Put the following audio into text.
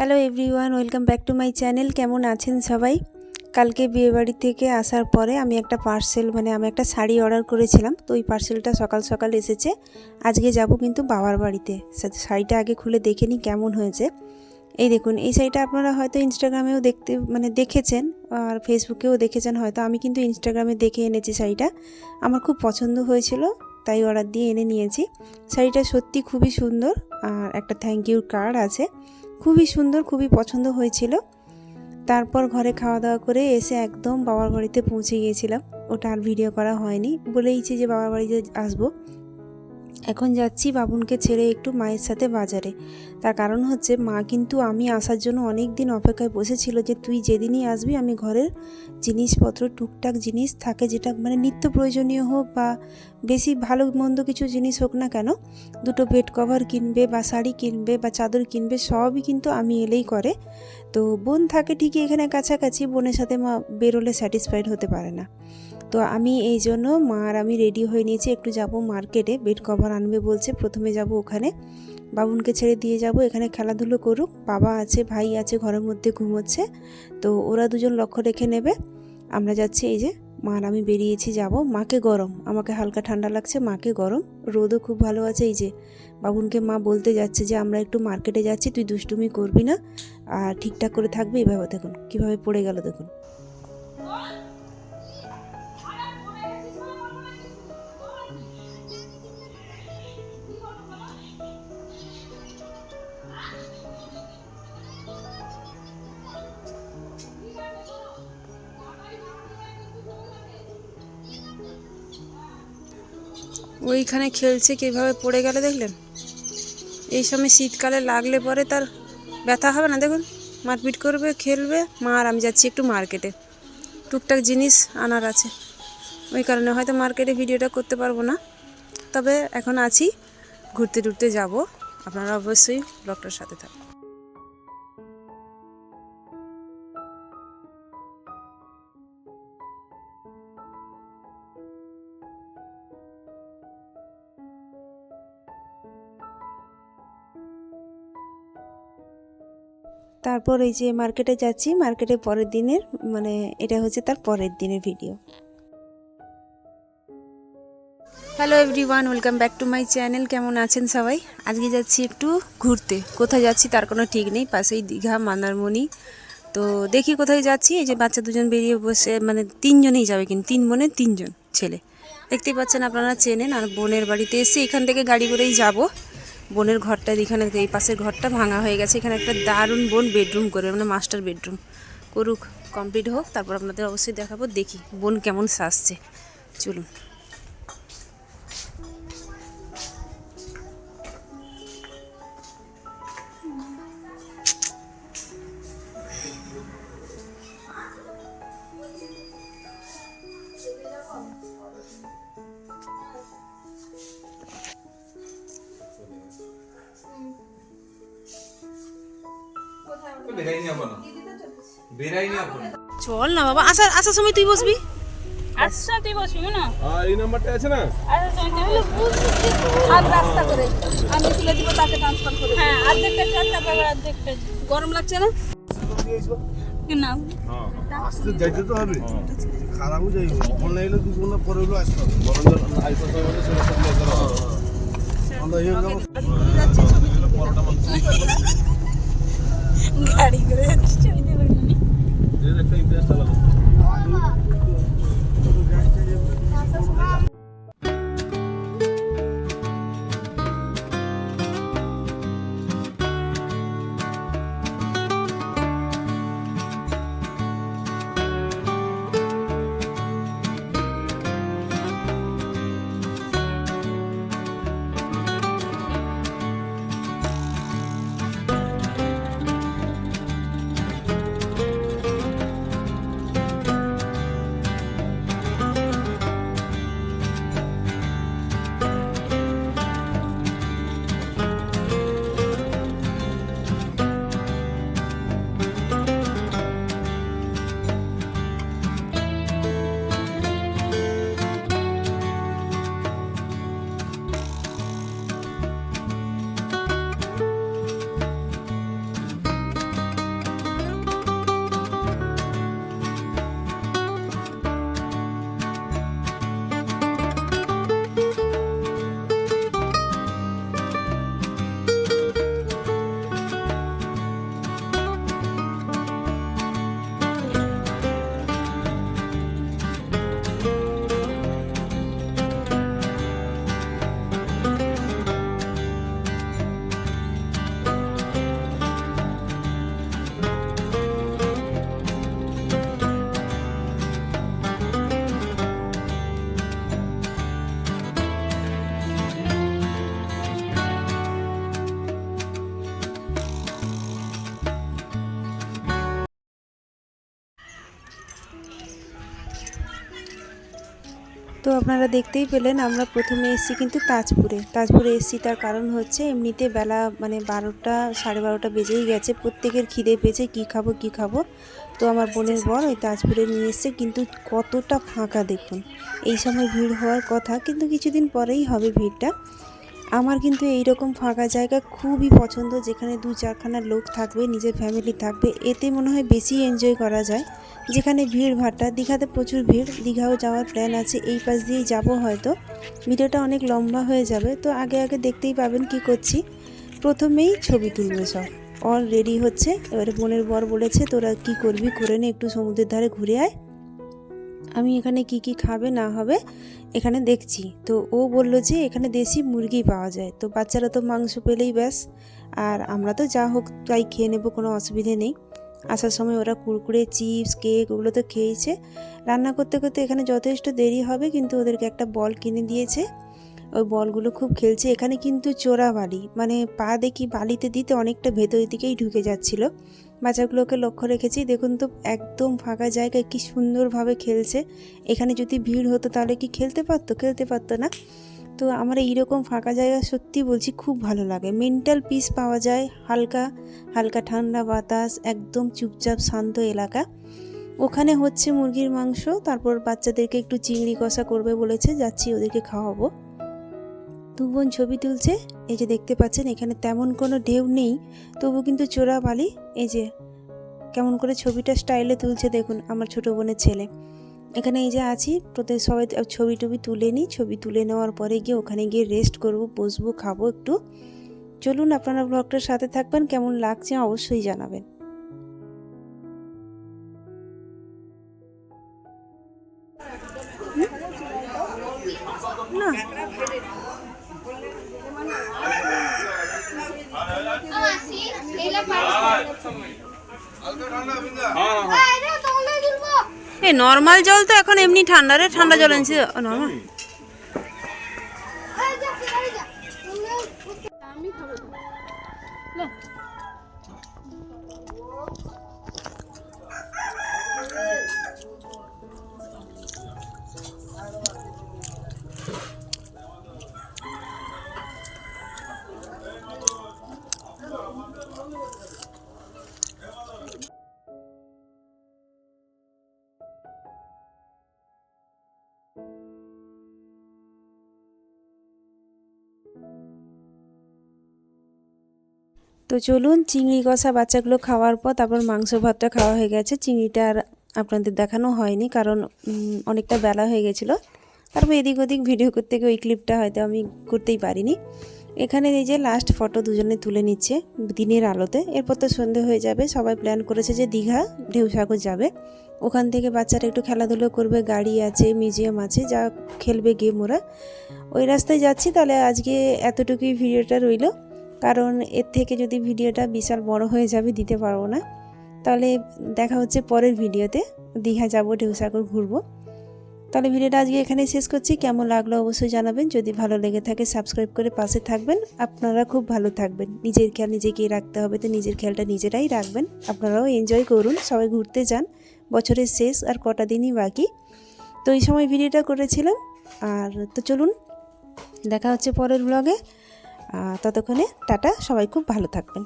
Hello everyone, welcome back to my channel. কেমন আছেন সবাই? কালকে বিয়েবাড়ি থেকে আসার পরে আমি একটা আমি একটা শাড়ি অর্ডার করেছিলাম, তো ওই পার্সেলটা সকাল সকাল এসেছে। আজকে যাব কিন্তু বাবার বাড়িতে। শাড়িটা আগে খুলে দেখে নিই কেমন হয়েছে। এই দেখুন, এই শাড়িটা আপনারা হয়তো ইনস্টাগ্রামেও দেখেছেন, আর ফেসবুকেও দেখেছেন হয়তো। আমি কিন্তু ইনস্টাগ্রামে দেখে এনেছি শাড়িটা, আমার খুব পছন্দ হয়েছিল, তাই অর্ডার দিয়ে এনে নিয়েছি। শাড়িটা সত্যি খুবই সুন্দর, আর একটা থ্যাংক ইউর কার্ড আছে। খুবই সুন্দর, খুবই পছন্দ হয়েছিল। তারপর ঘরে খাওয়া দাওয়া করে এসে একদম বাবার বাড়িতে পৌঁছে গিয়েছিলাম। ওটা আর ভিডিও করা হয়নি, বলেইছি যে বাবার বাড়িতে আসবো। এখন যাচ্ছি বাবুনকে ছেড়ে একটু মায়ের সাথে বাজারে। তার কারণ হচ্ছে, মা কিন্তু আমি আসার জন্য অনেক দিন অপেক্ষায় বসেছিল যে তুই যেদিনই আসবি আমি ঘরের জিনিসপত্র, টুকটাক জিনিস থাকে যেটা নিত্য প্রয়োজনীয় হোক বা বেশি ভালো মন্দ কিছু জিনিস হোক না কেন, দুটো বেড কভার কিনবে বা শাড়ি কিনবে বা চাদর কিনবে, সবই কিন্তু আমি এলেই করে। তো বোন থাকে ঠিকই এখানে কাছাকাছি, বোনের সাথে মা বেরোলে স্যাটিসফাইড হতে পারে না। তো আমি এই জন্য মা আর আমি রেডি হয়ে নিয়েছি, একটু যাব মার্কেটে, বেড কভার আনবে বলছে। প্রথমে যাব ওখানে, বাবুনকে ছেড়ে দিয়ে যাব। এখানে খেলাধুলো করুক, বাবা আছে, ভাই আছে, ঘরের মধ্যে ঘুমোচ্ছে, তো ওরা দুজন লক্ষ্য রেখে নেবে। আমরা যাচ্ছি, এই যে মা আর আমি বেরিয়েছি, যাব। মাকে গরম, আমাকে হালকা ঠান্ডা লাগছে, মাকে গরম, রোদও খুব ভালো আছে। এই যে বাবুনকে মা বলতে যাচ্ছে যে আমরা একটু মার্কেটে যাচ্ছি, তুই দুষ্টুমি করবি না আর ঠিকঠাক করে থাকবি। এভাবে দেখুন কীভাবে পড়ে গেল, দেখুন। ওইখানে খেলছে, কীভাবে পড়ে গেল দেখলেন। এই সময় শীতকালে লাগলে পরে তার ব্যথা হবে না, দেখুন, মারপিট করবে, খেলবে। মা আর আমি যাচ্ছি একটু মার্কেটে, টুকটাক জিনিস আনার আছে, ওই কারণে হয়তো মার্কেটে ভিডিওটা করতে পারবো না, তবে এখন আছি, ঘুরতে টুরতে যাব। আপনারা অবশ্যই ব্লগটার সাথে থাকুন। তারপর এই যে মার্কেটে যাচ্ছি, মার্কেটে পরের দিনের এটা হচ্ছে তার পরের দিনের video. Hello everyone, welcome back to my channel. কেমন আছেন সবাই? আজকে যাচ্ছি একটু ঘুরতে, কোথায় যাচ্ছি তার কোনো ঠিক নেই, পাশেই দীঘা, মন্দারমণি। তো দেখি কোথায় যাচ্ছি। এই যে বাচ্চা দুজন বেরিয়ে বসে, তিনজনেই যাবে, কিন্তু 3 বোনে 3 জন ছেলে, দেখতেই পাচ্ছেন, আপনারা চেনেন। আর বোনের বাড়িতে এসে এখান থেকে গাড়ি করেই যাব। বোনের ঘরটা এখানে, এই পাশের ঘরটা ভাঙা হয়ে গেছে, এখানে একটা দারুণ বোন বেডরুম করবে, মাস্টার বেডরুম করুক, কমপ্লিট হোক, তারপর আপনাদের অবশ্যই দেখাবো। দেখি বোন কেমন সাজছে, চলুন। চল না বাবা, আসার সময় তুই বসবি, তুই বসবি না। এই নাম্বারটা আছে না? আর রাস্তা করে আমি তুলে দিব, তাকে ট্রান্সফার করে। হ্যাঁ, অর্ধেকটা চার, তারপর অর্ধেকটা। গরম লাগছে না? না, আসতে যাইতে তো হবে, খারাপও যাইব। অনলাইনে দুপুর না পরে হলো আসতে হবে। গরম জল আইসা বলে সেটা করলে করা হবে। আমরা এই রকম পরোটা মাংস গাড়ি করে যাচ্ছি, ছবি দেব না। এর একটা ইন্টারেস্ট আলাদা। তো আপনারা দেখতেই পেলেন আমরা প্রথমে এসেছি কিন্তু তাজপুরে এসেছি। তার কারণ হচ্ছে এমনিতে বেলা মানে 12টা 12:30 বেজেই গেছে, প্রত্যেকের খিদে পেয়েছে কী খাবো। তো আমার বোনের বর ওই তাজপুরে নিয়ে এসছে, কিন্তু কতটা ফাঁকা দেখুন। এই সময় ভিড় হওয়ার কথা, কিন্তু কিছুদিন পরেই হবে ভিড়টা। আমার কিন্তু এইরকম ফাঁকা জায়গা খুবই পছন্দ, যেখানে 2-4খানা লোক থাকবে, নিজের ফ্যামিলি থাকবে, এতে মনে হয় বেশি এনজয় করা যায়। যেখানে ভিড় ভাট্টা, দীঘাতে প্রচুর ভিড়, দীঘাও যাওয়ার প্ল্যান আছে, এই পাশ দিয়েই যাবো হয়তো। ভিডিওটা অনেক লম্বা হয়ে যাবে, তো আগে দেখতেই পাবেন কি করছি। প্রথমেই ছবি তুলবে, সব অল রেডি হচ্ছে। এবারে বোনের বর বলেছে তোরা কি করবি করে নে, একটু সমুদ্রের ধারে ঘুরে আয়, আমি এখানে কি খাবে না হবে এখানে দেখছি। তো ও বলল যে এখানে দেশি মুরগি পাওয়া যায়, তো বাচ্চারা তো মাংস পেলেই ব্যাস, আর আমরা তো যা হোক তাই খেয়ে নেবো, কোনো অসুবিধে নেই। আসার সময় ওরা কুরকুরে, চিপস, কেক ওগুলো তো খেয়েছে। রান্না করতে এখানে যথেষ্ট দেরি হবে, কিন্তু ওদেরকে একটা বল কিনে দিয়েছে, ওই বলগুলো খুব খেলছে। এখানে কিন্তু চোরা বালি, মানে পা দেখি বালিতে দিতে অনেকটা ভেতর দিকেই ঢুকে যাচ্ছিল। বাচ্চাগুলোকে লক্ষ্য রেখেছি, দেখুন তো একদম ফাঁকা জায়গায় কি সুন্দরভাবে খেলছে। এখানে যদি ভিড় হতো তাহলে কি খেলতে পারতো না। তো আমার এইরকম ফাঁকা জায়গা সত্যি বলছি খুব ভালো লাগে, মেন্টাল পিস পাওয়া যায়, হালকা ঠান্ডা বাতাস, একদম চুপচাপ শান্ত এলাকা। ওখানে হচ্ছে মুরগির মাংস, তারপর বাচ্চাদেরকে একটু চিংড়ি কষা করবে বলেছে, যাচ্ছি ওদেরকে খাওয়াবো। দু বোন ছবি তুলছে, এই যে দেখতে পাচ্ছেন এখানে তেমন কোনো ঢেউ নেই, তবু কিন্তু চোরা বালি। এই যে কেমন করে ছবিটা স্টাইলে তুলছে দেখুন আমার ছোট বোনের ছেলে। এখানে এই যে আছি, প্রত্যেক সবাই ছবি তুলে নিই, ছবি তুলে নেওয়ার পরে গিয়ে ওখানে গিয়ে রেস্ট করব, বসবো, খাবো একটু। চলুন আপনারা ব্লগটার সাথে থাকবেন, কেমন লাগছে অবশ্যই জানাবেন। না এই নর্মাল জল তো এখন এমনি ঠান্ডা রে, ঠান্ডা জল এনেছি নর্মাল। তো চলুন, চিংড়ি কষা বাচ্চাগুলো খাওয়ার পর তারপর মাংস ভাতটা খাওয়া হয়ে গেছে। চিংড়িটা আর আপনাদের দেখানো হয়নি, কারণ অনেকটা বেলা হয়ে গেছিলো। তারপর এদিক ওদিক ভিডিও করতে গিয়ে ওই ক্লিপটা হয়তো আমি করতেই পারিনি। এখানে এই যে লাস্ট ফটো দুজনে তুলে নিচ্ছে দিনের আলোতে। এরপর তো সন্ধে হয়ে যাবে, সবাই প্ল্যান করেছে যে দীঘা ঢেউসাগর যাবে। ওখান থেকে বাচ্চারা একটু খেলাধুলো করবে, গাড়ি আছে, মিউজিয়াম আছে, যা খেলবে গেম ওরা। ওই রাস্তায় যাচ্ছি। তাহলে আজকে এতটুকুই ভিডিওটা রইল, কারণ এর থেকে যদি ভিডিওটা বিশাল বড় হয়ে যাবে দিতে পারবো না। তাহলে দেখা হচ্ছে পরের ভিডিওতে, দীঘা যাবো, ঢেউসাগর ঘুরবো। তাহলে ভিডিওটা আজকে এখানে শেষ করছি। কেমন লাগলো অবশ্যই জানাবেন, যদি ভালো লেগে থাকে সাবস্ক্রাইব করে পাশে থাকবেন। আপনারা খুব ভালো থাকবেন, নিজের খেয়াল নিজেকেই রাখতে হবে, তো নিজের খেয়ালটা নিজেরাই রাখবেন। আপনারাও এনজয় করুন, সবাই ঘুরতে যান, বছরের শেষ আর কটা দিনই বাকি। তো এই সময় ভিডিওটা করেছিলাম। আর তো চলুন, দেখা হচ্ছে পরের ব্লগে। ততক্ষণে টাটা, সবাই খুব ভালো থাকবেন।